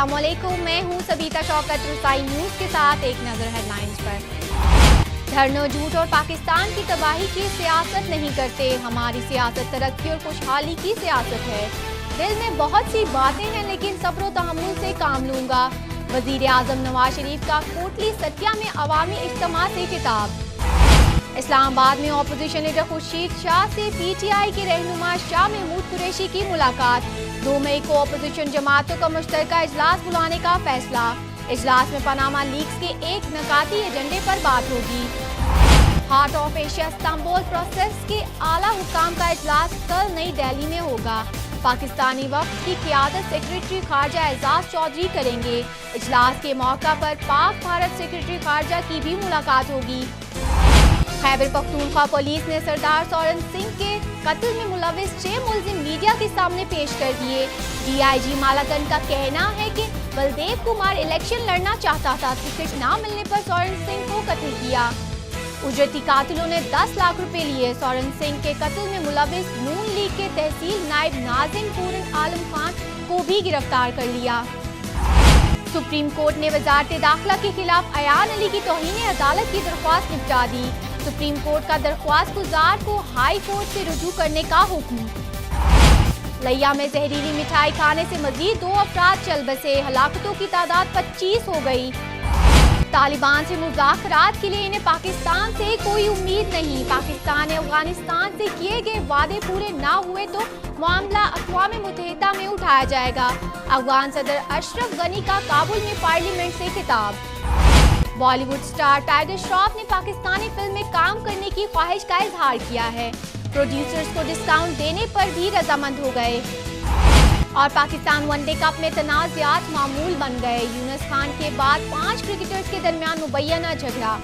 अस्सलाम वालेकुम, मैं हूँ सबीता शौकत। रसाई न्यूज़ के साथ एक नज़र हेडलाइंस पर। धरनों झूठ और पाकिस्तान की तबाही की सियासत नहीं करते। हमारी सियासत तरक्की और खुशहाली की सियासत है। दिल में बहुत सी बातें हैं लेकिन सब्र और तहम्मुल से काम लूँगा। वज़ीर आज़म नवाज शरीफ का कोटली सतिया में अवामी इज्तिमा से खिताब। इस्लामाबाद में अपोजिशन लीडर खुर्शीद शाह से PTI के रहनुमा शाह महमूद कुरैशी की मुलाकात। 2 मई को अपोजिशन जमातों का मुश्तरका इजलास बुलाने का फैसला। इजलास में पनामा लीक्स के एक नकाती एजेंडे पर बात होगी। Heart of Asia Istanbul process के आला हुकाम का इजलास कल नई दिल्ली में होगा। पाकिस्तानी वफ्द की क़ियादत सेक्रेटरी खारजा एजाज चौधरी करेंगे। इजलास के मौका पर पाक भारत सेक्रेटरी खारजा की भी मुलाकात होगी। खैबर पख्तूनख्वा पुलिस ने सरदार सोरेन सिंह के कत्ल में मुलविस 6 मुलजिम मीडिया के सामने पेश कर दिए। DIG मालाकन का कहना है कि बलदेव कुमार इलेक्शन लड़ना चाहता था, टिकट न मिलने पर सोरेन सिंह को कत्ल किया। उजरती कातिलों ने 10 लाख रुपए लिए। सोरेन सिंह के कत्ल में मुलविस नून लीग के तहसील नायब नाज़िम पूरन आलम खान को भी गिरफ्तार कर लिया। सुप्रीम कोर्ट ने वजारत दाखिला के खिलाफ अयान अली की तौहीन अदालत की दरख्वास्त निपटा दी। सुप्रीम कोर्ट का दरख्वास्त गुजार को हाई कोर्ट से रुजू करने का हुक्म। लिया में जहरीली मिठाई खाने से मजीद 2 अफराद चल बसे। हलाकतों की तादाद 25 हो गई। तालिबान से मुज़ाकरात के लिए इन्हें पाकिस्तान से कोई उम्मीद नहीं। पाकिस्तान ने अफगानिस्तान से किए गए वादे पूरे ना हुए तो मामला अक़वाम मुत्तहिदा में उठाया जाएगा। अफगान सदर अशरफ गनी का काबुल में पार्लियामेंट से खिताब। बॉलीवुड स्टार टाइगर श्रॉफ ने पाकिस्तानी फिल्म में काम करने की ख्वाहिश का इजहार किया है। प्रोड्यूसर्स को डिस्काउंट देने पर भी रजामंद हो गए। और पाकिस्तान वनडे कप में तनाज़ात मामूल बन गए। यूनुस खान के बाद 5 क्रिकेटर्स के दरमियान मुबैना झगड़ा।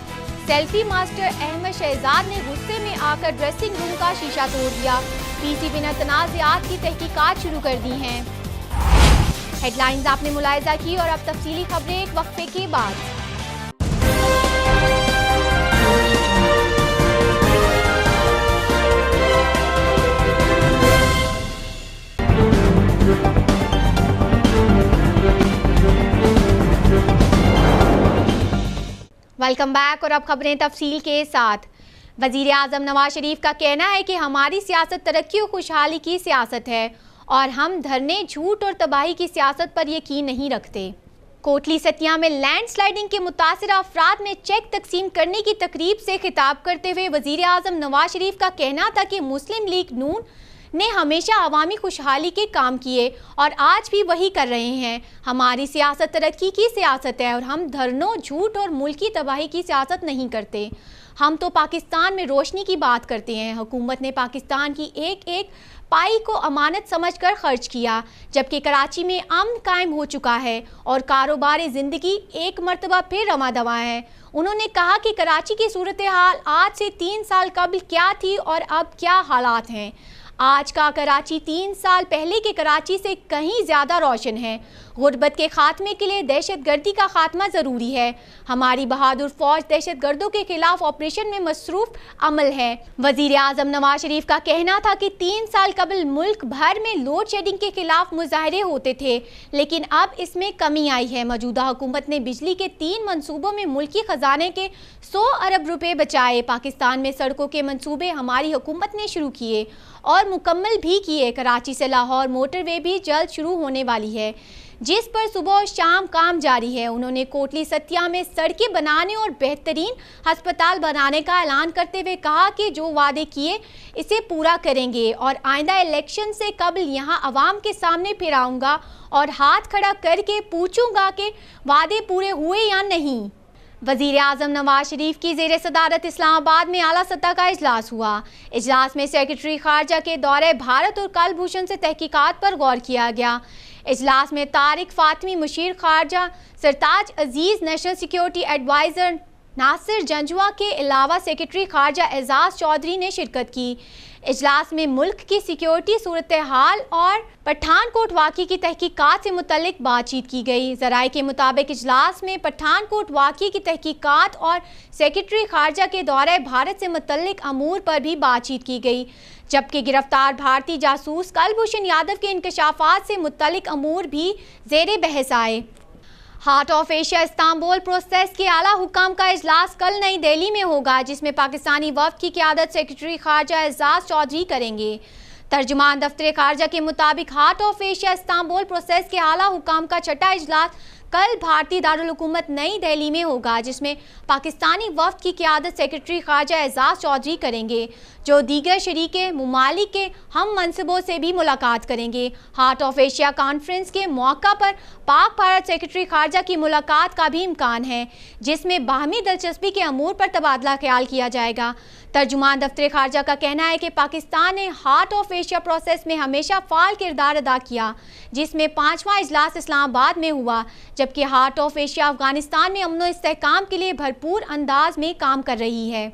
सेल्फी मास्टर अहमद शहजाद ने गुस्से में आकर ड्रेसिंग रूम का शीशा तोड़ दिया। PCB ने तनाज़ात की तहकीकात शुरू कर दी हैं। हेडलाइंस आपने मुलाहिजा की और अब तफसीली खबरें एक वक्फे के बाद। वेलकम बैक और अब खबरें तफसील के साथ। वज़ीर आज़म नवाज शरीफ का कहना है कि हमारी सियासत तरक्की और खुशहाली की सियासत है और हम धरने झूठ और तबाही की सियासत पर यकीन नहीं रखते। कोटली सतिया में लैंड स्लाइडिंग के मुतासिर अफराद में चेक तकसीम करने की तकरीब से खिताब करते हुए वज़ीर आज़म नवाज शरीफ का कहना था कि मुस्लिम लीग नून ने हमेशा अवामी खुशहाली के काम किए और आज भी वही कर रहे हैं। हमारी सियासत तरक्की की सियासत है और हम धरनों झूठ और मुल्की तबाही की सियासत नहीं करते। हम तो पाकिस्तान में रोशनी की बात करते हैं। हुकूमत ने पाकिस्तान की एक एक पाई को अमानत समझकर खर्च किया, जबकि कराची में अमन कायम हो चुका है और कारोबार ज़िंदगी एक मरतबा फिर रवा दवा है। उन्होंने कहा कि कराची की सूरत हाल आज से 3 साल कबल क्या थी और अब क्या हालात हैं। आज का कराची 3 साल पहले के कराची से कहीं ज़्यादा रोशन है। गुर्बत के खात्मे के लिए दहशतगर्दी का खात्मा ज़रूरी है। हमारी बहादुर फ़ौज दहशतगर्दों के खिलाफ ऑपरेशन में मसरूफ़ अमल है। वज़ीर आज़म नवाज शरीफ का कहना था कि 3 साल कबल मुल्क भर में लोड शेडिंग के खिलाफ मुजाहरे होते थे, लेकिन अब इसमें कमी आई है। मौजूदा हुकूमत ने बिजली के 3 मनसूबों में मुल्की ख़जाने के 100 अरब रुपए बचाए। पाकिस्तान में सड़कों के मनसूबे हमारी हुकूमत ने शुरू किए और मुकम्मल भी किए। कराची से लाहौर मोटरवे भी जल्द शुरू होने वाली है, जिस पर सुबह और शाम काम जारी है। उन्होंने कोटली सतिया में सड़कें बनाने और बेहतरीन अस्पताल बनाने का ऐलान करते हुए कहा कि जो वादे किए इसे पूरा करेंगे और आइंदा इलेक्शन से कबल यहां अवाम के सामने फिर आऊँगा और हाथ खड़ा करके पूछूंगा कि वादे पूरे हुए या नहीं। वज़ीर आज़म नवाज शरीफ की ज़ेर सदारत इस्लामाबाद में आला सतह का इजलास हुआ। इजलास में सेक्रेटरी खारजा के दौरे भारत और कलभूषण से तहकीकात पर गौर किया गया। इजलास में तारिक फातमी मुशीर खारजा, Sartaj Aziz national security adviser Nasir Janjua के अलावा सेक्रेटरी खारजा एजाज चौधरी ने शिरकत की। इजलास में मुल्क की सिक्योरिटी सूरत हाल और पठानकोट वाक़ई की तहकीकात से मुतल्लिक बातचीत की गई। ज़राए के मुताबिक इजलास में पठानकोट वाक़ई की तहकीकात और सेक्रेटरी खारजा के दौरे भारत से मुतल्लिक अमूर पर भी बातचीत की गई, जबकि गिरफ्तार भारतीय जासूस कलभूषण यादव के इंकशाफात से मुतल्लिक अमूर भी ज़ेरे बहस आए। Heart of Asia Istanbul process के आला हुकाम का इजलास कल नई दिल्ली में होगा, जिसमें पाकिस्तानी वफ़द की क़यादत सेक्रेटरी खारजा एजाज चौधरी करेंगे। तर्जुमान दफ्तर खारजा के मुताबिक heart of Asia Istanbul process के आला हुकाम का छठा इजलास कल भारतीय दारुल हुकूमत नई दिल्ली में होगा, जिसमें पाकिस्तानी वफ़द की क़यादत सेक्रेटरी खारजा एजाज चौधरी करेंगे, जो दीगर शरीके मुमालिक के हम मनसबों से भी मुलाकात करेंगे। हार्ट ऑफ एशिया कॉन्फ्रेंस के मौका पर पाक भारत सेक्रेटरी खारजा की मुलाकात का भी इम्कान है, जिसमें बाहमी दिलचस्पी के अमूर पर तबादला ख्याल किया जाएगा। तर्जुमान दफ्तर खारजा का कहना है कि पाकिस्तान ने हार्ट ऑफ एशिया प्रोसेस में हमेशा फ़ाल किरदार अदा किया, जिसमें 5वां इजलास इस्लामाबाद में हुआ, जबकि हार्ट ऑफ एशिया अफगानिस्तान में अमन व इस्तेहकाम के लिए भरपूर अंदाज में काम कर रही है।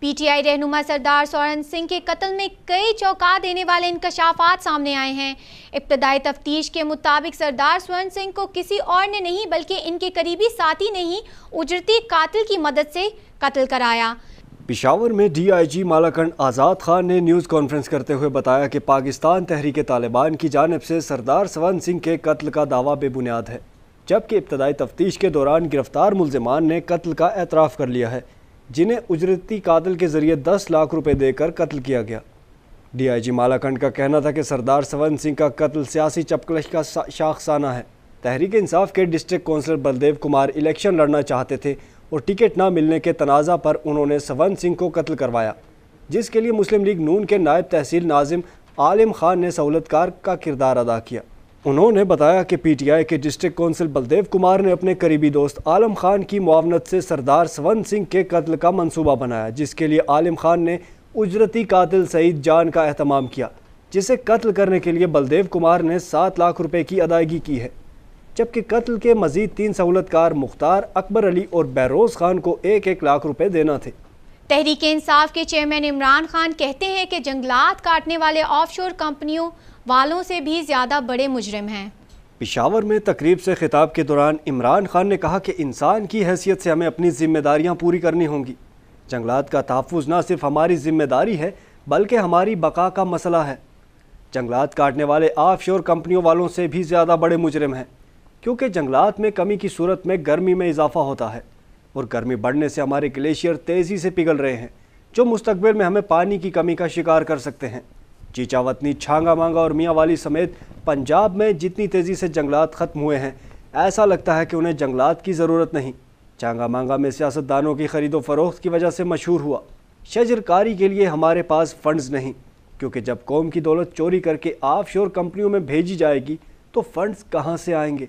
पीटीआई रहनुमा सरदार स्वर्ण सिंह के कत्ल में कई चौंका देने वाले इंकशाफात सामने आए हैं। इब्तदाई तफ्तीश के मुताबिक सरदार स्वर्ण सिंह को किसी और ने नहीं बल्कि इनके करीबी साथी ने ही उजरती कातिल की मदद से कत्ल कराया। पेशावर में डीआईजी मालाकंड आज़ाद खान ने न्यूज़ कॉन्फ्रेंस करते हुए बताया कि पाकिस्तान तहरीक तालिबान की जानिब से सरदार स्वर्ण सिंह के कत्ल का दावा बेबुनियाद है, जबकि इब्तदाई तफ्तीश के दौरान गिरफ्तार मुल्ज़िमान ने कत्ल का एतराफ़ कर लिया है, जिन्हें उजरती कातिल के ज़रिए 10 लाख रुपए देकर कत्ल किया गया। डीआईजी मालाकंड का कहना था कि सरदार स्वर्ण सिंह का कत्ल सियासी चपकलश का शाखसाना है। तहरीक इंसाफ के district councillor Baldev Kumar election लड़ना चाहते थे और टिकट ना मिलने के तनाज़ा पर उन्होंने स्वर्ण सिंह को कत्ल करवाया, जिसके लिए मुस्लिम लीग नून के नायब तहसील नाजिम आलिम खान ने सहूलतकार का किरदार अदा किया। उन्होंने बताया कि पीटीआई के डिस्ट्रिक्ट कौंसल बलदेव कुमार ने अपने करीबी दोस्त आलम खान की मुआवनत से सरदार स्वर्ण सिंह के कत्ल का मंसूबा बनाया, जिसके लिए आलिम खान ने उजरती कातिल सईद जान का एहतमाम किया, जिसे कत्ल करने के लिए बलदेव कुमार ने 7 लाख रुपए की अदायगी की है, जबकि कत्ल के मजीद 3 सहूलतकार मुख्तार, अकबर अली और बहरोज खान को 1-1 लाख रुपए देना थे। तहरीक इंसाफ के चेयरमैन इमरान खान कहते हैं कि जंगलात काटने वाले ऑफशोर कंपनियों वालों से भी ज़्यादा बड़े मुजरिम हैं। पेशावर में तकरीब से खिताब के दौरान इमरान खान ने कहा कि इंसान की हैसियत से हमें अपनी जिम्मेदारियां पूरी करनी होंगी। जंगलात का तहफ़्फ़ुज़ न सिर्फ हमारी जिम्मेदारी है बल्कि हमारी बका का मसला है। जंगलात काटने वाले ऑफशोर कंपनियों वालों से भी ज़्यादा बड़े मुजरिम हैं, क्योंकि जंगलात में कमी की सूरत में गर्मी में इजाफा होता है और गर्मी बढ़ने से हमारे ग्लेशियर तेज़ी से पिघल रहे हैं, जो मुस्तकबिल में हमें पानी की कमी का शिकार कर सकते हैं। चीचावतनी, छांगा मांगा और मियाँ वाली समेत पंजाब में जितनी तेज़ी से जंगलात ख़त्म हुए हैं, ऐसा लगता है कि उन्हें जंगलात की ज़रूरत नहीं। छांगा मांगा में सियासतदानों की ख़रीदो फ़रोख्त की वजह से मशहूर हुआ। शजरकारी के लिए हमारे पास फ़ंड्स नहीं, क्योंकि जब कौम की दौलत चोरी करके ऑफशोर कंपनियों में भेजी जाएगी तो फ़ंड्स कहाँ से आएंगे।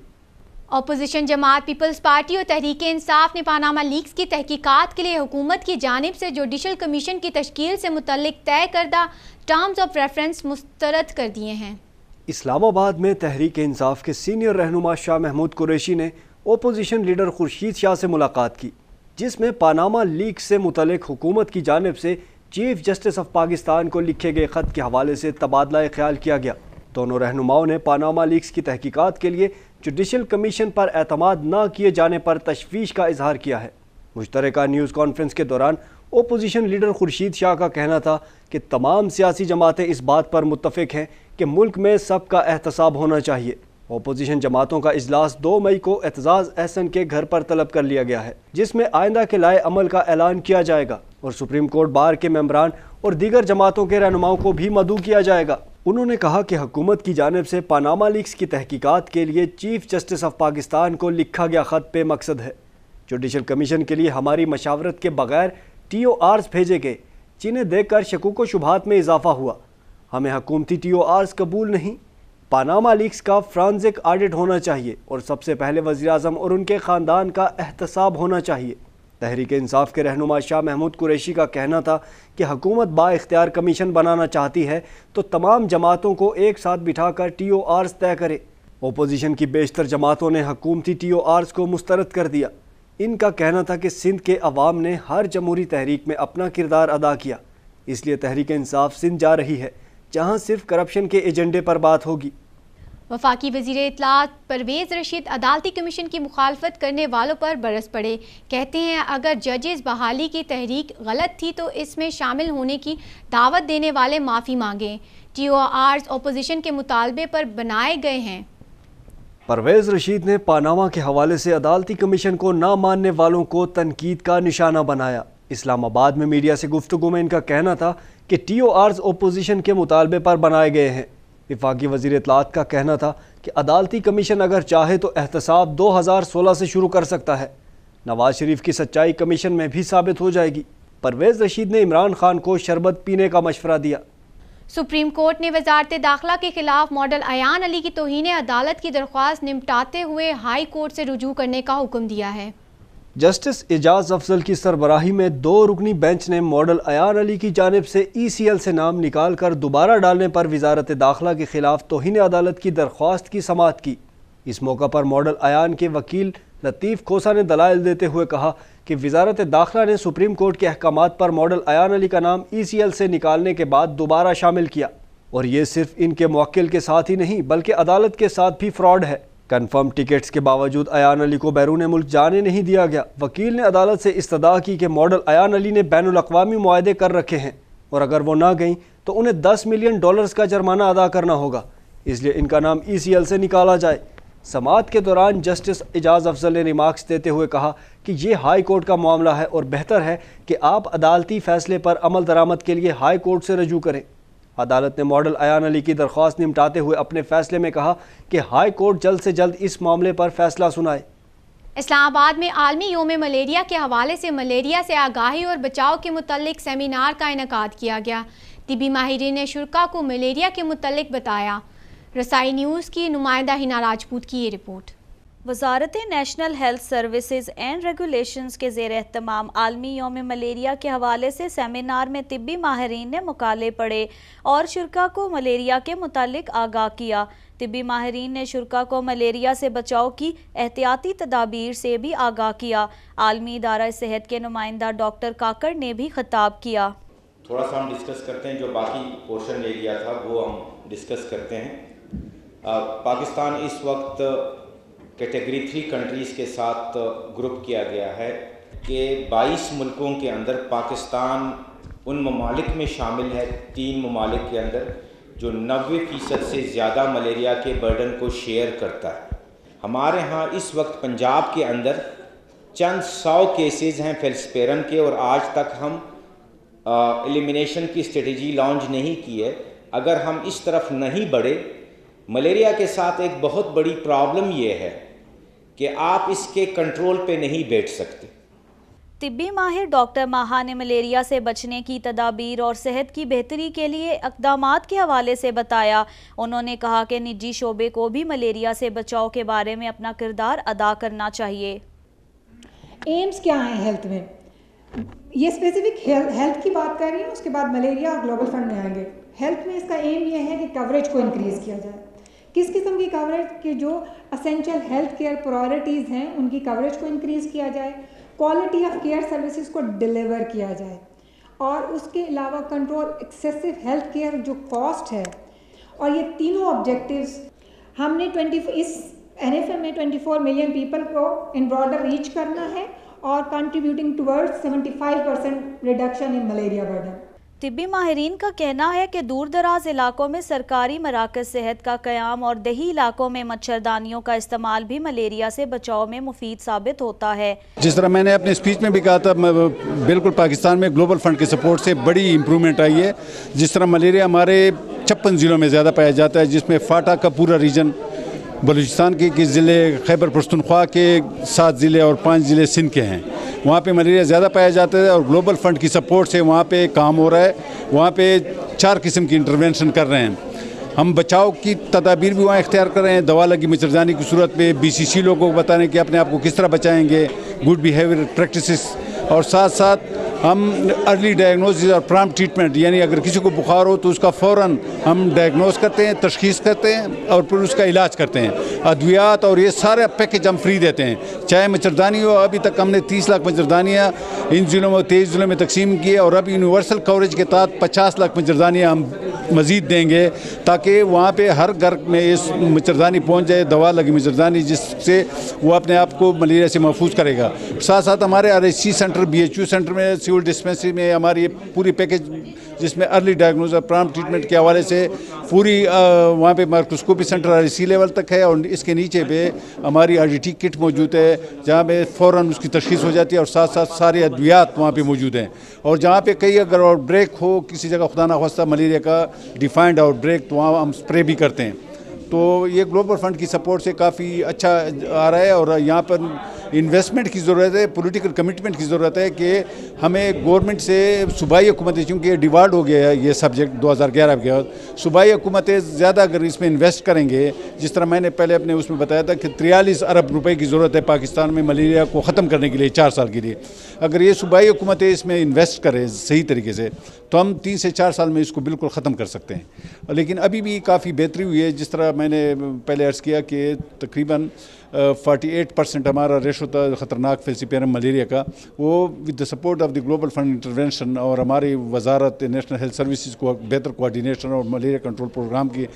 अपोजिशन जमात पीपल्स पार्टी और तहरीक इंसाफ ने पानामा लीक्स की तहकीकात के लिए हुकूमत की जानिब से जुडिशल कमीशन की तश्कील से मुतल्लिक तय करदा टर्म्स ऑफ रेफरेंस मुस्तरद कर दिए हैं। इस्लामाबाद में तहरीक इंसाफ के सीनियर रहनुमा शाह महमूद कुरैशी ने अपोजिशन लीडर खुर्शीद शाह से मुलाकात की, जिसमें पानामा लीक्स से मुतल्लिक हुकूमत की जानिब से चीफ जस्टिस ऑफ पाकिस्तान को लिखे गए ख़त के हवाले से तबादला ख्याल किया गया। दोनों रहनुमाओं ने पानामा लीक्स की तहकीकात के लिए जुडिशल कमीशन पर एतमाद न किए जाने पर तशवीश का इजहार किया है। मुश्तरका न्यूज़ कॉन्फ्रेंस के दौरान अपोजिशन लीडर खुर्शीद शाह का कहना था कि तमाम सियासी जमातें इस बात पर मुत्तफिक हैं कि मुल्क में सबका एहतसाब होना चाहिए। अपोजिशन जमातों का इजलास 2 मई को एतजाज़ अहसन के घर पर तलब कर लिया गया है, जिसमें आइंदा के लाए अमल का ऐलान किया जाएगा और सुप्रीम कोर्ट बार के मेंबरान और दीगर जमातों के रहनुमाओं को भी मदऊ किया जाएगा। उन्होंने कहा कि हुकूमत की जानिब से पानामा लीक्स की तहकीकात के लिए चीफ जस्टिस ऑफ पाकिस्तान को लिखा गया ख़त पे मकसद है। जुडिशल कमीशन के लिए हमारी मशावरत के बगैर TORs भेजे गए, जिन्हें देखकर शकूक व शुबहात में इजाफा हुआ। हमें हुकूमती TORs कबूल नहीं। पानामा लीक्स का फ्रांसिक ऑडिट होना चाहिए और सबसे पहले वज़ीर-ए-आज़म और उनके ख़ानदान का एहतसाब होना चाहिए। तहरीक इंसाफ के रहनुमा शाह महमूद कुरैशी का कहना था कि हुकूमत बाइख्तियार कमीशन बनाना चाहती है तो तमाम जमातों को एक साथ बिठाकर TORs तय करे। अपोजिशन की बेशतर जमातों ने हुकूमती TORs को मुस्तरद कर दिया, ان کا کہنا تھا کہ سندھ کے عوام نے ہر جمہوری تحریک میں اپنا کردار ادا کیا، اس لیے تحریک انصاف سندھ جا رہی ہے جہاں صرف کرپشن کے ایجنڈے پر بات ہوگی۔ وفاقی وزیر اطلاعات پرویز رشید عدالتی کمیشن کی مخالفت کرنے والوں پر برس پڑے، کہتے ہیں اگر ججز بحالی کی تحریک غلط تھی تو اس میں شامل ہونے کی دعوت دینے والے معافی مانگیں۔ TORs اپوزیشن کے مطالبے پر بنائے گئے ہیں۔ پرویز رشید نے پاناما کے حوالے سے عدالتی کمیشن کو نہ ماننے والوں کو تنقید کا نشانہ بنایا۔ اسلام آباد میں میڈیا سے گفتگو میں ان کا کہنا تھا کہ TORs اپوزیشن کے مطالبے پر بنائے گئے ہیں۔ وفاقی وزیر اطلاعات کا کہنا تھا کہ عدالتی کمیشن اگر چاہے تو احتساب 2016 سے شروع کر سکتا ہے۔ نواز شریف کی سچائی کمیشن میں بھی ثابت ہو جائے گی۔ پرویز رشید نے عمران خان کو شربت پینے کا مشورہ دیا۔ سپریم کورٹ نے وزارت داخلہ کے خلاف ماڈل ایان علی کی توہین عدالت کی درخواست نمٹاتے ہوئے ہائی کورٹ سے رجوع کرنے کا حکم دیا ہے۔ جسٹس اعجاز افضل کی سربراہی میں 2 رکنی بینچ نے ماڈل ایان علی کی جانب سے ECL سے نام نکال کر دوبارہ ڈالنے پر وزارت داخلہ کے خلاف توہین عدالت کی درخواست کی سماعت کی۔ اس موقع پر ماڈل ایان کے وکیل لطیف کھوسا نے دلائل دیتے ہوئے کہا کہ وزارت داخلہ نے سپریم کورٹ کے احکامات پر ماڈل ایان علی کا نام ECL سے نکالنے کے بعد دوبارہ شامل کیا، اور یہ صرف ان کے موکل کے ساتھ ہی نہیں بلکہ عدالت کے ساتھ بھی فراڈ ہے۔ کنفرم ٹکٹس کے باوجود ایان علی کو بیرون ملک جانے نہیں دیا گیا۔ وکیل نے عدالت سے استدعا کی کہ ماڈل ایان علی نے بین الاقوامی معاہدے کر رکھے ہیں اور اگر وہ نہ گئیں تو انہیں $10 ملین کا جرمانہ ادا کرنا ہوگا، اس لیے ان کا نام ECL سے نکالا جائے۔ سماعت کے دوران جسٹس اعجاز افضل نے ریمارکس دیتے ہوئے کہا کہ یہ ہائی کورٹ کا معاملہ ہے اور بہتر ہے کہ آپ عدالتی فیصلے پر عمل درآمد کے لیے ہائی کورٹ سے رجوع کریں۔ عدالت نے ماڈل ایان علی کی درخواست نمٹاتے ہوئے اپنے فیصلے میں کہا کہ ہائی کورٹ جلد سے جلد اس معاملے پر فیصلہ سنائے۔ اسلام آباد میں عالمی یوم ملیریا کے حوالے سے ملیریا سے آگاہی اور بچاؤ کے متعلق سیمینار کا انعقاد کیا گیا۔ طبی ماہرین نے شرکاء کو ملیریا کے متعلق بتایا۔ رسائی نیوز کی نمائندہ ہنا راجپوت کی یہ رپورٹ۔ وزارت national health services and regulations کے زیر اہتمام عالمی یوم ملیریا کے حوالے سے سیمینار میں طبی ماہرین نے مقالے پڑھے اور شرکاء کو ملیریا کے متعلق آگاہ کیا۔ طبی ماہرین نے شرکاء کو ملیریا سے بچاؤ کی احتیاطی تدابیر سے بھی آگاہ کیا۔ عالمی ادارہ صحت کے نمائندہ ڈاکٹر کاکڑ نے بھی خطاب کیا۔ تھوڑا سا ہم ڈسکس کرتے ہیں، جو باقی پورشن ایریا تھا وہ ہم ڈسکس کرتے ہیں۔ پاکستان اس وقت کیٹیگری 3 کنٹریز کے ساتھ گروپ کیا گیا ہے کہ 22 ملکوں کے اندر پاکستان ان ممالک میں شامل ہے، 3 ممالک کے اندر، جو 90% سے زیادہ ملیریا کے برڈن کو شیئر کرتا ہے۔ ہمارے ہاں اس وقت پنجاب کے اندر چند 100 کیسز ہیں فیلسپیرم کے، اور آج تک ہم ایلیمینیشن کی اسٹریٹجی لانچ نہیں کی ہے۔ اگر ہم اس طرف نہیں بڑھے، ملیریا کے ساتھ ایک بہت بڑی پرابلم یہ ہے کہ آپ اس کے کنٹرول پہ نہیں بیٹھ سکتے۔ طبی ماہر ڈاکٹر ماہا نے ملیریا سے بچنے کی تدابیر اور صحت کی بہتری کے لیے اقدامات کے حوالے سے بتایا۔ انہوں نے کہا کہ نجی شعبے کو بھی ملیریا سے بچاؤ کے بارے میں اپنا کردار ادا کرنا چاہیے۔ ایمز کیا ہیں ہیلتھ میں؟ یہ اسپیسیفک ہیلتھ کی بات کر رہی ہوں، اس کے بعد ملیریا اور گلوبل فنڈ میں آئیں گے۔ ہیلتھ میں اس کا ایم یہ ہے کہ کوریج کو انکریز کیا جائے۔ کس قسم کی کوریج؟ کہ جو اسینشل ہیلتھ کیئر پرائرٹیز ہیں ان کی کوریج کو انکریز کیا جائے، کوالٹی آف کیئر سروسز کو ڈیلیور کیا جائے، اور اس کے علاوہ کنٹرول ایکسیسو ہیلتھ کیئر جو کاسٹ ہے۔ اور یہ تینوں آبجیکٹیوز ہم نے اس NFM میں 24 ملین پیپل کو ان براڈر ریچ کرنا ہے اور contributing towards 75% reduction in malaria burden. طبی ماہرین کا کہنا ہے کہ دور دراز علاقوں میں سرکاری مراکز صحت کا قیام اور دیہی علاقوں میں مچھردانیوں کا استعمال بھی ملیریا سے بچاؤ میں مفید ثابت ہوتا ہے۔ جس طرح میں نے اپنے اسپیچ میں بھی کہا تھا، بالکل پاکستان میں گلوبل فنڈ کے سپورٹ سے بڑی امپرومنٹ آئی ہے۔ جس طرح ملیریا ہمارے 56 ضلعوں میں زیادہ پایا جاتا ہے، جس میں فاٹا کا پورا ریجن، بلوچستان کے ضلع، خیبر پختونخوا کے 7 ضلع اور 5 ضلع سندھ کے ہیں، وہاں پہ ملیریا زیادہ پایا جاتا ہے، اور گلوبل فنڈ کی سپورٹ سے وہاں پہ کام ہو رہا ہے۔ وہاں پہ 4 قسم کی انٹرونشن کر رہے ہیں ہم۔ بچاؤ کی تدابیر بھی وہاں اختیار کر رہے ہیں، دوا لگی مچھردانی کی صورت میں BCC لوگوں کو بتانے کہ اپنے آپ کو کس طرح بچائیں گے، گڈ بیہیویئر پریکٹسز، اور ساتھ ساتھ हम अर्ली डायग्नोसिस और प्रॉम्प्ट ट्रीटमेंट, यानी अगर किसी को बुखार हो तो उसका फ़ौरन हम डायग्नोस करते हैं, तशख़ीस करते हैं और फिर उसका इलाज करते हैं। अद्वियात और ये सारे पैकेज हम फ्री देते हैं, चाहे मच्छरदानी हो। अभी तक हमने 30 लाख मच्छरदानियाँ इन ज़िलों में 23 ज़िलों में तकसीम की है, और अब यूनिवर्सल कवरेज के तहत 50 लाख मच्छरदानियाँ हम मज़ीद देंगे, ताकि वहाँ पे हर घर में इस मच्छरदानी पहुँच जाए, दवा लगी मच्छरदानी, जिससे वो अपने आप को मलेरिया से महफूज करेगा। साथ साथ हमारे RHC सेंटर, BHU सेंटर में, सिविल डिस्पेंसरी में हमारी ये पूरी पैकेज, जिसमें अर्ली डायग्नोसिस और प्रॉम्प्ट ट्रीटमेंट के हवाले से पूरी वहाँ पे माइक्रोस्कोपी सेंटर RHC लेवल तक है, और इसके नीचे पे हमारी RDT किट मौजूद है, जहाँ पे फ़ौरन उसकी तशख़ीस हो जाती है, और साथ साथ सारे अद्वियात वहाँ पे मौजूद हैं। और जहाँ पे कहीं अगर आउटब्रेक हो किसी जगह, खुदा ना खास्ता मलेरिया का डिफाइंड आउटब्रेक, तो वहाँ हम स्प्रे भी करते हैं। तो ये ग्लोबल फंड की सपोर्ट से काफ़ी अच्छा आ रहा है, और यहाँ पर इन्वेस्टमेंट की ज़रूरत है, पॉलिटिकल कमिटमेंट की ज़रूरत है कि हमें गवर्नमेंट से, सूबाई हुकूमतें, चूँकि ये डिवाल्ड हो गया है ये सब्जेक्ट 2011 के बाद, सूबाई हुकूमतें ज़्यादा अगर इसमें इन्वेस्ट करेंगे, जिस तरह मैंने पहले अपने उसमें बताया था कि 43 अरब रुपए की ज़रूरत है पाकिस्तान में मलेरिया को ख़त्म करने के लिए 4 साल के लिए। अगर ये सूबाई हुकूमतें इसमें इन्वेस्ट करें सही तरीके से, तो हम 3 से 4 साल में इसको बिल्कुल ख़त्म कर सकते हैं। लेकिन अभी भी काफ़ी बेहतरी हुई है, जिस तरह मैंने पहले अर्ज़ किया कि तकरीबन 48% हमारा रेशो था ख़तरनाक फेल्सीपेरम मलेरिया का, वो with the support of the global fund intervention और हमारी वजारत नेशनल हेल्थ सर्विसेज को बेहतर कोऑर्डिनेशन और मलेरिया कंट्रोल प्रोग्राम की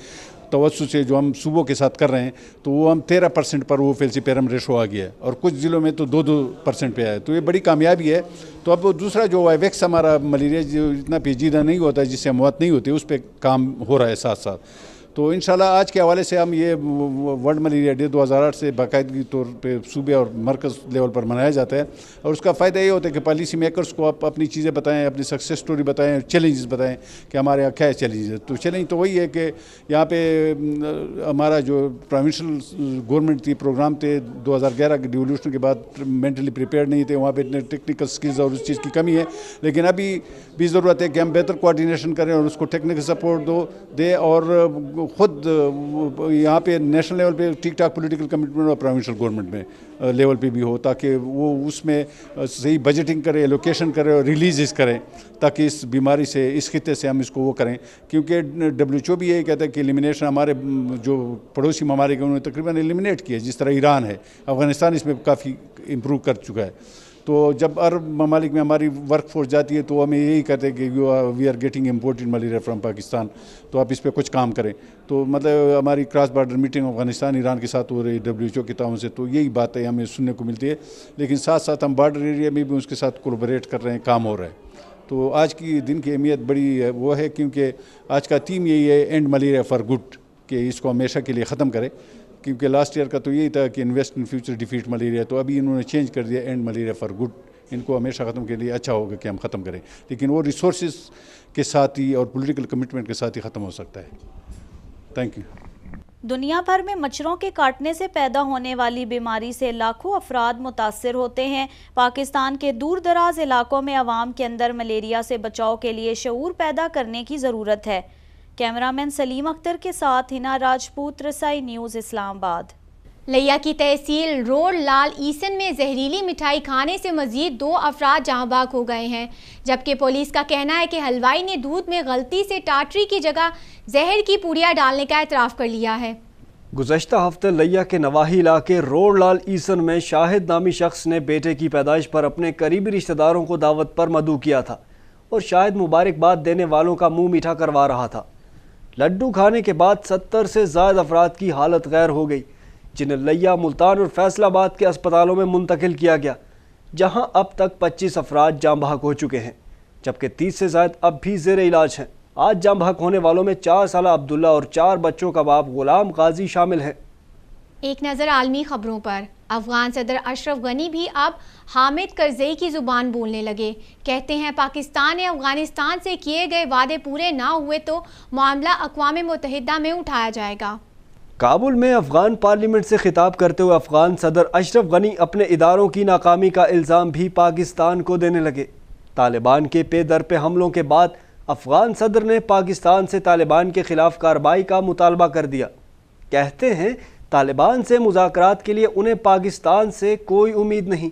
तवज्जो से जो हम सूबों के साथ कर रहे हैं, तो वो हम 13% पर वो फेल्सीपेरम रेशो आ गया है, और कुछ ज़िलों में तो 2% पे आया है। तो ये बड़ी कामयाबी है। तो अब दूसरा जो वाइवेक्स हमारा मलेरिया जो इतना पेचीदा नहीं होता है, जिससे मौत नहीं होती, उस पर काम हो रहा है साथ साथ। तो इंशाल्लाह आज के हवाले से हम ये वर्ल्ड मलेरिया डे 2008 से बाकायदगी तौर पे सूबे और मरकज़ लेवल पर मनाया जाता है, और उसका फ़ायदा ये होता है कि पॉलिसी मेकर्स को आप अपनी चीज़ें बताएं, अपनी सक्सेस स्टोरी बताएं, चैलेंजेस बताएं कि हमारे यहाँ क्या चैलेंज है। तो चैलेंज तो वही है कि यहाँ पे हमारा जो प्रोविंशियल गवर्नमेंट थी, प्रोग्राम थे 2011 के डिवोल्यूशन के बाद, मेंटली प्रिपेयर नहीं थे, वहाँ पे इतने टेक्निकल स्किल्स और उस चीज़ की कमी है। लेकिन अभी भी ज़रूरत है कि हम बेहतर कोऑर्डिनेशन करें और उसको टेक्निकल सपोर्ट दें, और खुद यहाँ पे नेशनल लेवल पे ठीक ठाक पॉलिटिकल कमिटमेंट और प्रोविंशियल गवर्नमेंट में लेवल पे भी हो, ताकि वो उसमें सही बजटिंग करे, एलोकेशन करे और रिलीज़ करें, ताकि इस बीमारी से, इस खिते से हम इसको वो करें। क्योंकि WHO भी यही कहता है कि एलिमिनेशन हमारे जो पड़ोसी ममालिक हैं उन्होंने तकरीबन एलिमिनेट किया, जिस तरह ईरान है, अफ़गानिस्तान इसमें काफ़ी इम्प्रूव कर चुका है। तो जब अरब ममालिक में हमारी वर्क फोर्स जाती है, तो हमें यही कहते हैं कि we are getting imported malaria from Pakistan, तो आप इस पर कुछ काम करें। तो मतलब हमारी cross border meeting Afghanistan Iran के साथ हो रही WHO के ताउन से, तो यही बात है हमें सुनने को मिलती है। लेकिन साथ साथ हम बॉर्डर एरिया में भी उसके साथ कोलैबोरेट कर रहे हैं, काम हो रहा है। तो आज की दिन की अहमियत बड़ी है, वो है क्योंकि आज का थीम यही है, एंड मलेरिया फॉर गुड, कि इसको हमेशा के लिए ख़त्म करें। क्योंकि लास्ट ईयर का तो यही था कि invest in future defeat malaria, तो अभी इन्होंने चेंज कर दिया, एंड मलेरिया फॉर गुड। इनको हमेशा ख़त्म के लिए अच्छा होगा कि हम ख़त्म करें, लेकिन वो रिसोर्सेज के साथ ही और पॉलिटिकल कमिटमेंट के साथ ही ख़त्म हो सकता है। Thank you. दुनिया भर में मच्छरों के काटने से पैदा होने वाली बीमारी से लाखों अफराद मुतासिर होते हैं। पाकिस्तान के दूर दराज इलाकों में आवाम के अंदर मलेरिया से बचाव के लिए शऊर पैदा करने की ज़रूरत है। कैमरामैन सलीम अख्तर के साथ हिना राजपूत, रसाई न्यूज़, इस्लामाबाद। लिया की तहसील रोड लाल ईसन में जहरीली मिठाई खाने से मजीद 2 अफराद जहाँ भाग हो गए हैं, जबकि पुलिस का कहना है कि हलवाई ने दूध में गलती से टाटरी की जगह जहर की पुड़िया डालने का एतराफ़ कर लिया है। गुज़श्ता हफ्ते लिया के नवाही इलाके रोड लाल ईसन में शाहिद नामी शख्स ने बेटे की पैदाइश पर अपने करीबी रिश्तेदारों को दावत पर मदऊ किया था और शाहिद मुबारकबाद देने वालों का मुंह मीठा करवा रहा था। लड्डू खाने के बाद 70 से ज़ायद अफराद की हालत गैर हो गई, जिन्हें लिया, मुल्तान और फैसलाबाद के अस्पतालों में मुंतकिल किया गया, जहां अब तक 25 अफराद जाँ बहक हो चुके हैं, जबकि 30 से ज़ायद अब भी ज़ेर इलाज हैं। आज जाँ बहक होने वालों में 4 साला अब्दुल्ला और 4 बच्चों का बाप गुलाम गाजी शामिल हैं। एक नज़र आलमी खबरों पर। अफगान सदर अशरफ गनी भी अब हामिद करज़ई की ज़ुबान बोलने लगे। कहते हैं पाकिस्तान ने अफगानिस्तान से किए गए वादे पूरे ना हुए तो मामला अक़वाम मुत्तहिदा में उठाया जाएगा। काबुल में अफगान पार्लियामेंट से खिताब करते हुए अफगान सदर अशरफ गनी अपने इदारों की नाकामी का इल्ज़ाम भी पाकिस्तान को देने लगे। तालिबान के पे दर पे हमलों के बाद अफगान सदर ने पाकिस्तान से तालिबान के ख़िलाफ़ कार्रवाई का मुतालबा कर दिया। कहते हैं तालिबान से मुज़ाकरात के लिए उन्हें पाकिस्तान से कोई उम्मीद नहीं,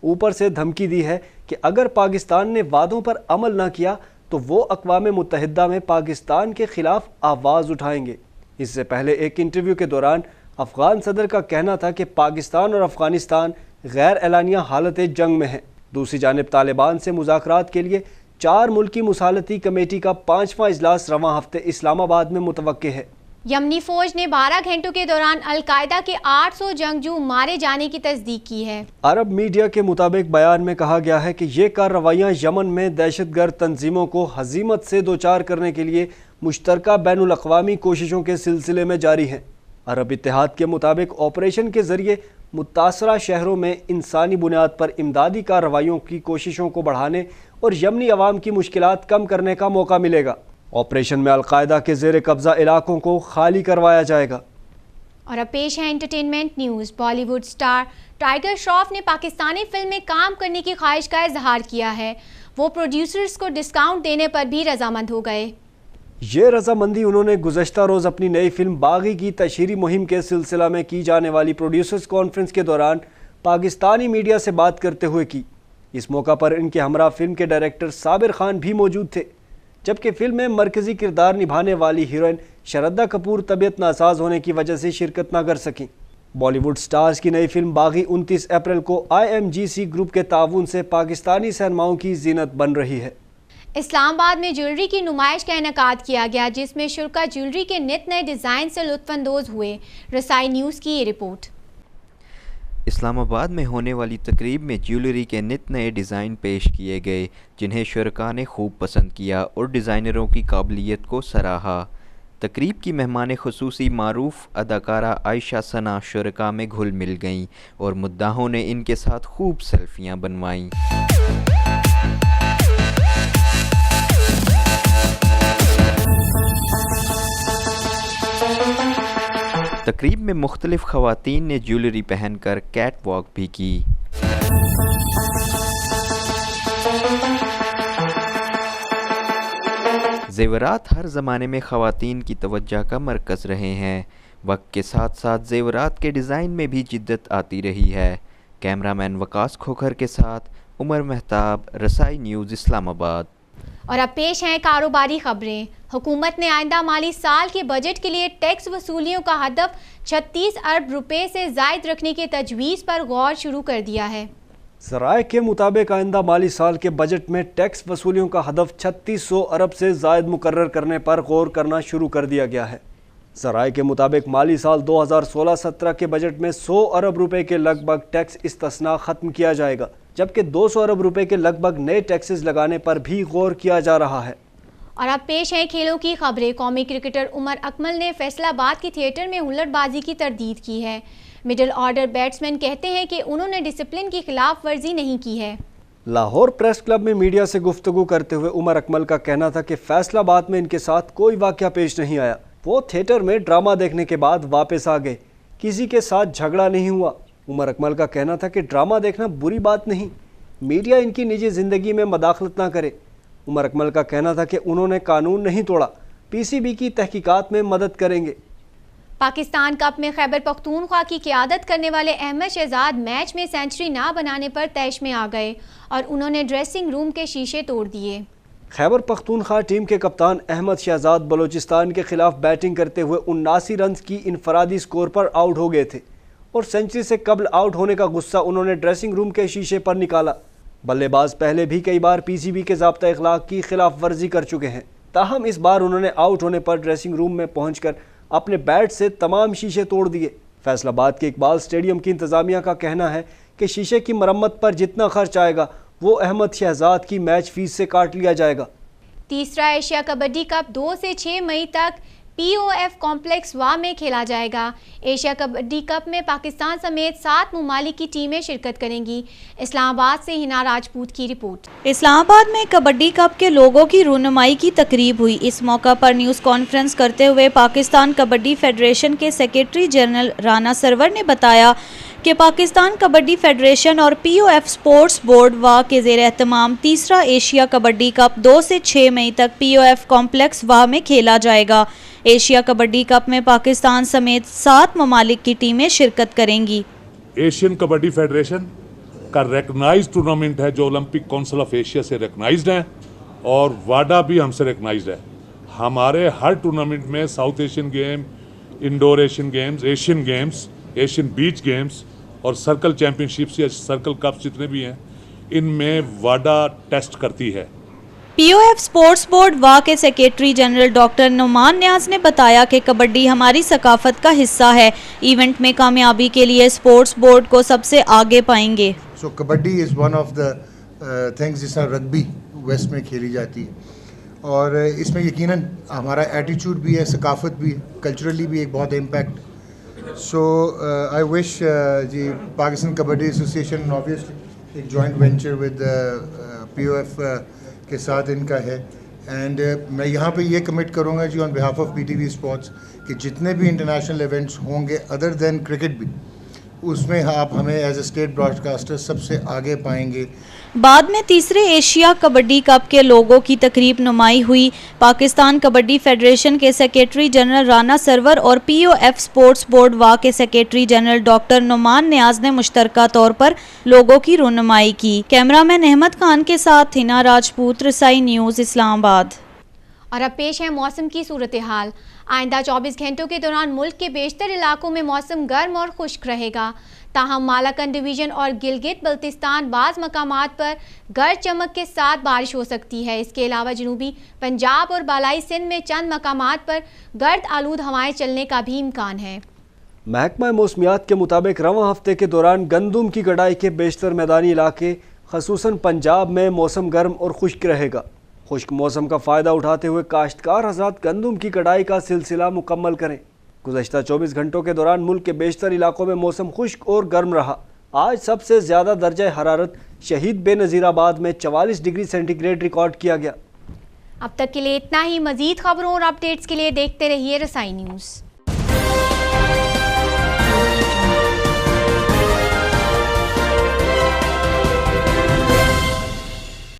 ऊपर से धमकी दी है कि کہ اگر پاکستان نے وعدوں پر عمل نہ کیا تو وہ اقوام متحدہ میں پاکستان کے خلاف آواز اٹھائیں گے۔ اس سے پہلے ایک انٹرویو کے دوران افغان صدر کا کہنا تھا کہ پاکستان اور افغانستان غیر اعلانیہ حالت جنگ میں ہیں۔ دوسری جانب طالبان سے مذاکرات کے لیے 4 ملکی مصالحتی کمیٹی کا 5واں اجلاس رواں ہفتے اسلام آباد میں متوقع ہے۔ یمنی فوج نے 12 گھنٹوں کے دوران القاعدہ کے 800 جنگجو مارے جانے کی تصدیق کی ہے۔ عرب میڈیا کے مطابق بیان میں کہا گیا ہے کہ یہ کارروائیاں یمن میں دہشت گرد تنظیموں کو ہزیمت سے دوچار کرنے کے لیے مشترکہ بین الاقوامی کوششوں کے سلسلے میں جاری ہیں۔ عرب اتحاد کے مطابق آپریشن کے ذریعے متاثرہ شہروں میں انسانی بنیاد پر امدادی کارروائیوں کی کوششوں کو بڑھانے اور یمنی عوام کی مشکلات کم کرنے کا موقع ملے گا۔ آپریشن میں القاعدہ کے زیر قبضہ علاقوں کو خالی کروایا جائے گا۔ اور اب پیش ہے entertainment news. Bollywood star Tiger Shroff نے پاکستانی فلم میں کام کرنے کی خواہش کا اظہار کیا ہے۔ وہ پروڈیوسرز کو ڈسکاؤنٹ دینے پر بھی رضامند ہو گئے۔ یہ رضامندی انہوں نے گزشتہ روز اپنی نئی فلم باغی کی تشہیری مہم کے سلسلہ میں کی جانے والی پروڈیوسرز کانفرنس کے دوران پاکستانی میڈیا سے بات کرتے ہوئے کی۔ اس موقع پر ان کے ہمراہ فلم کے ڈائریکٹر صابر خان بھی موجود تھے، جبکہ فلم میں مرکزی کردار نبھانے والی ہیروئن شردھا کپور طبیعت ناساز ہونے کی وجہ سے شرکت نہ کر سکیں۔ بالی ووڈ سٹارز کی نئی فلم باغی 29 اپریل کو IMGC گروپ کے تعاون سے پاکستانی سینماؤں کی زینت بن رہی ہے۔ اسلام آباد میں جیولری کی نمائش کا انعقاد کیا گیا، جس میں شرکاء جیولری کے نت نئے ڈیزائن سے لطف اندوز ہوئے۔ رسائی نیوز کی یہ رپورٹ۔ اسلام آباد میں ہونے والی تقریب میں جیولری کے نت نئے ڈیزائن پیش کیے گئے، جنہیں شرکاء نے خوب پسند کیا اور ڈیزائنروں کی قابلیت کو سراہا۔ تقریب کی مہمان خصوصی معروف اداکارہ عائشہ ثنا شرکاء میں گھل مل گئیں اور مداحوں نے ان کے ساتھ خوب سیلفیاں بنوائیں۔ تقریب میں مختلف خواتین نے جیولری پہن کر کیٹ واک بھی کی۔ زیورات ہر زمانے میں خواتین کی توجہ کا مرکز رہے ہیں۔ وقت کے ساتھ ساتھ زیورات کے ڈیزائن میں بھی جدت آتی رہی ہے۔ کیمرہ مین وقاص کھوکھر کے ساتھ عمر مہتاب، رسائی نیوز، اسلام آباد۔ اور اب پیش ہیں کاروباری خبریں۔ حکومت نے آئندہ مالی سال کے بجٹ کے لیے ٹیکس وصولیوں کا ہدف 36 ارب روپے سے زائد رکھنے کی تجویز پر غور شروع کر دیا ہے۔ ذرائع کے مطابق آئندہ مالی سال کے بجٹ میں ٹیکس وصولیوں کا ہدف 3600 ارب سے زائد مقرر کرنے پر غور کرنا شروع کر دیا گیا ہے۔ ذرائع کے مطابق مالی سال 2016-17 کے بجٹ میں 100 ارب روپے کے لگ بھگ ٹیکس استثناء ختم کیا جائے گا، جبکہ 200 ارب روپے کے لگ بھگ نئے ٹیکسز لگانے پر بھی غور کیا جا رہا ہے۔ اور اب پیش ہیں کھیلوں کی خبریں۔ قومی کرکٹر عمر اکمل نے فیصل آباد کے تھیٹر میں ہلڑ بازی کی تردید کی ہے۔ مڈل آرڈر بیٹسمین کہتے ہیں کہ انہوں نے ڈسپلن کی خلاف ورزی نہیں کی ہے۔ لاہور پریس کلب میں میڈیا سے گفتگو کرتے ہوئے عمر اکمل کا کہنا تھا کہ فیصل آباد میں ان کے ساتھ کوئی واقعہ پیش نہیں آیا۔ وہ تھیٹر میں ڈرامہ دیکھنے کے بعد واپس آ گئے، کسی کے ساتھ جھگڑا نہیں ہوا۔ عمر اکمل کا کہنا تھا کہ ڈرامہ دیکھنا بری بات نہیں، میڈیا ان کی نجی زندگی میں مداخلت نہ کرے۔ عمر اکمل کا کہنا تھا کہ انہوں نے قانون نہیں توڑا، PCB کی تحقیقات میں مدد کریں گے۔ پاکستان کپ میں خیبر پختونخوا کی قیادت کرنے والے احمد شہزاد میچ میں سینچری نہ بنانے پر طیش میں آ گئے اور انہوں نے ڈریسنگ روم کے شیشے توڑ دیے۔ خیبر پختونخوا ٹیم کے کپتان احمد شہزاد بلوچستان کے خلاف بیٹنگ کرتے ہوئے 79 رنز کی انفرادی سکور پر آؤٹ ہو گئے تھے اور سینچری سے قبل آؤٹ ہونے کا غصہ انہوں نے ڈریسنگ روم کے شیشے پر نکالا۔ بلے باز پہلے بھی کئی بار PCB کے ضابطہ اخلاق کی خلاف ورزی کر چکے ہیں، تاہم اس بار انہوں نے آؤٹ ہونے پر ڈریسنگ روم میں پہنچ کر اپنے بیٹ سے تمام شیشے توڑ دیے۔ فیصل آباد کے اقبال اسٹیڈیم کی انتظامیہ کا کہنا ہے کہ شیشے کی مرمت پر جتنا خرچ آئے گا وہ احمد شہزاد کی میچ فیس سے کاٹ لیا جائے گا۔ تیسرا ایشیا کبڈی کپ 2 سے 6 مئی تک POF کمپلیکس وا میں کھیلا جائے گا۔ ایشیا کبڈی کپ میں پاکستان سمیت 7 ممالک کی ٹیمیں شرکت کریں گی۔ اسلام آباد سے ہنا راجپوت کی رپورٹ۔ اسلام آباد میں کبڈی کپ کے لوگوں کی رونمائی کی تقریب ہوئی۔ اس موقع پر نیوز کانفرنس کرتے ہوئے پاکستان کبڈی فیڈریشن کے سیکریٹری جنرل رانا سرور نے بتایا کہ پاکستان کبڈی فیڈریشن اور POF سپورٹس بورڈ وا کے زیر اہتمام تیسرا ایشیا کبڈی کپ 2 سے 6 مئی تک POF کمپلیکس وا میں کھیلا جائے گا۔ ایشیا کبڈی کپ میں پاکستان سمیت 7 ممالک کی ٹیمیں شرکت کریں گی۔ ایشین کبڈی فیڈریشن کا ریکگنائز ٹورنامنٹ ہے جو اولمپک کونسل آف ایشیا سے ریکگنائزڈ ہیں اور واڈا بھی ہم سے ریکگنائزڈ ہے. ہمارے ہر ٹورنامنٹ میں South Asian game, indoor Asian games, Asian games, Asian beach games اور سرکل چیمپئن شپس یا سرکل کپس جتنے بھی ہیں ان میں واڈا ٹیسٹ کرتی ہے. P O F sports board Wah کے secretary general doctor Noman Niaz نے بتایا کہ کبڈی ہماری ثقافت کا حصہ ہے. ایونٹ میں کامیابی کے لیے اسپورٹس بورڈ کو سب سے آگے پائیں گے. So kabaddi is one of the things جس طرح رگبی ویسٹ میں کھیلی جاتی ہے اور اس میں یقیناً ہمارا ایٹیچیوڈ بھی ہے, ثقافت بھی, کلچرلی بھی ایک بہت امپیکٹ. سو آئی وش جی پاکستان کبڈی ایسوسیشن آبویسلی ایک joint venture with P O F کے ساتھ ان کا ہے اینڈ میں یہاں پہ یہ کمٹ کروں گا جی on behalf of P T V sports کہ جتنے بھی انٹرنیشنل ایونٹس ہوں گے ادر دین کرکٹ بھی اس میں آپ ہمیں as a state broadcaster سب سے آگے پائیں گے. بعد میں تیسرے ایشیا کبڈی کپ کے لوگوں کی تقریب نمائی ہوئی. پاکستان کبڈی فیڈریشن کے سیکریٹری جنرل رانا سرور اور پی O F sports board Wah کے secretary general doctor Noman Niaz نے مشترکہ طور پر لوگوں کی رونمائی کی. کیمرہ مین احمد خان کے ساتھ ہنا راجپوت, رسائی نیوز, اسلام آباد. اور اب پیش ہے موسم کی صورتحال. آئندہ 24 گھنٹوں کے دوران ملک کے بیشتر علاقوں میں موسم گرم اور خشک رہے گا. تاہم مالاکنڈ ڈویژن اور گلگت بلتستان بعض مقامات پر گرج چمک کے ساتھ بارش ہو سکتی ہے. اس کے علاوہ جنوبی پنجاب اور بالائی سندھ میں چند مقامات پر گرد آلود ہوائیں چلنے کا بھی امکان ہے. محکمہ موسمیات کے مطابق رواں ہفتے کے دوران گندم کی کڑائی کے بیشتر میدانی علاقے خصوصاً پنجاب میں موسم گرم اور خشک رہے گا. خشک موسم کا فائدہ اٹھاتے ہوئے کاشتکار حضرات گندم کی کڑائی کا سلسلہ مکمل کریں. گزشتہ 24 گھنٹوں کے دوران ملک کے بیشتر علاقوں میں موسم خشک اور گرم رہا. آج سب سے زیادہ درجہ حرارت شہید بے نظیر آباد میں 44 ڈگری سینٹی گریڈ ریکارڈ کیا گیا. اب تک کے لیے اتنا ہی. مزید خبروں اور اپڈیٹس کے لیے دیکھتے رہیے رسائی نیوز.